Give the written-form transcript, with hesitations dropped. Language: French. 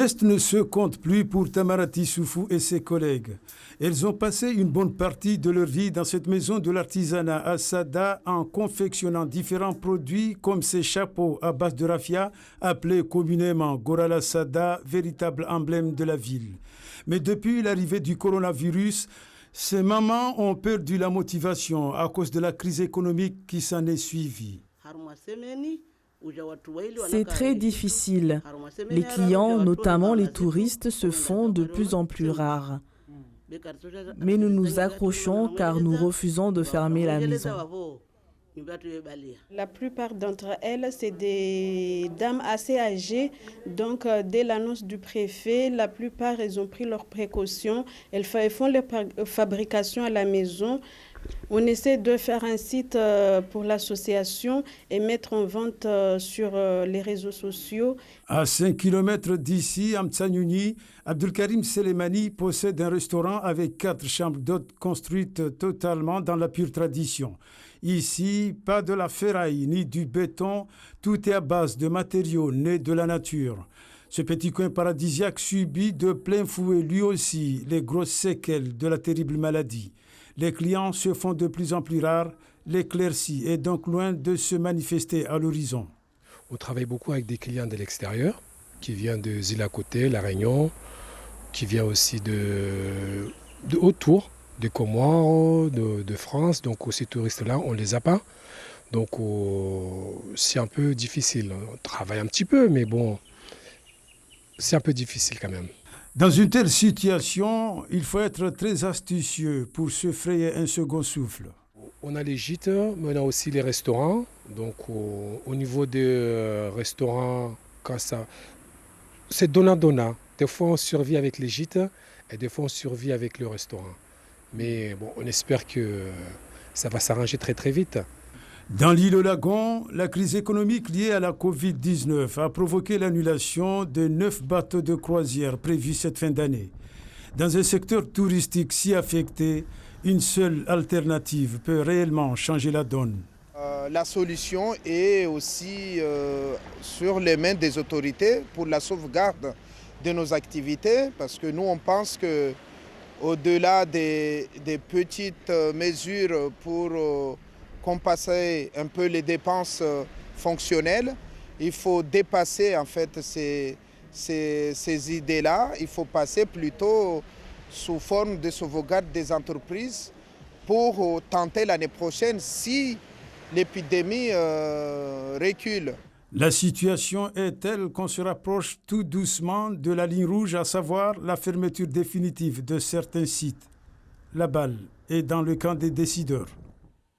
L'Est ne se compte plus pour Tamarati Soufou et ses collègues. Elles ont passé une bonne partie de leur vie dans cette maison de l'artisanat à Sada en confectionnant différents produits comme ces chapeaux à base de raffia appelés communément Gorala Sada, véritable emblème de la ville. Mais depuis l'arrivée du coronavirus, ces mamans ont perdu la motivation à cause de la crise économique qui s'en est suivie. C'est très difficile. Les clients, notamment les touristes, se font de plus en plus rares. Mais nous nous accrochons car nous refusons de fermer la maison. La plupart d'entre elles, c'est des dames assez âgées. Donc, dès l'annonce du préfet, la plupart, elles ont pris leurs précautions. Elles font les fabrications à la maison. On essaie de faire un site pour l'association et mettre en vente sur les réseaux sociaux. À 5 km d'ici, à Mtsanouni, Abdelkarim Selemani possède un restaurant avec 4 chambres d'hôtes construites totalement dans la pure tradition. Ici, pas de la ferraille ni du béton, tout est à base de matériaux nés de la nature. Ce petit coin paradisiaque subit de plein fouet lui aussi les grosses séquelles de la terrible maladie. Les clients se font de plus en plus rares, l'éclaircie est donc loin de se manifester à l'horizon. On travaille beaucoup avec des clients de l'extérieur, qui viennent de îles à côté, La Réunion, qui viennent aussi de autour, de Comores, de France. Donc ces touristes-là, on ne les a pas. Donc c'est un peu difficile. On travaille un petit peu, mais bon, c'est un peu difficile quand même. Dans une telle situation, il faut être très astucieux pour se frayer un second souffle. On a les gîtes, mais on a aussi les restaurants. Donc au niveau des restaurants, c'est donnant-donnant. Des fois on survit avec les gîtes et des fois on survit avec le restaurant. Mais bon, on espère que ça va s'arranger très très vite. Dans l'île Lagon, la crise économique liée à la Covid-19 a provoqué l'annulation de 9 bateaux de croisière prévus cette fin d'année. Dans un secteur touristique si affecté, une seule alternative peut réellement changer la donne. La solution est aussi sur les mains des autorités pour la sauvegarde de nos activités, parce que nous on pense que au-delà des petites mesures pour compenser un peu les dépenses fonctionnelles, il faut dépasser en fait ces idées-là. Il faut passer plutôt sous forme de sauvegarde des entreprises pour tenter l'année prochaine si l'épidémie recule. La situation est telle qu'on se rapproche tout doucement de la ligne rouge, à savoir la fermeture définitive de certains sites. La balle est dans le camp des décideurs.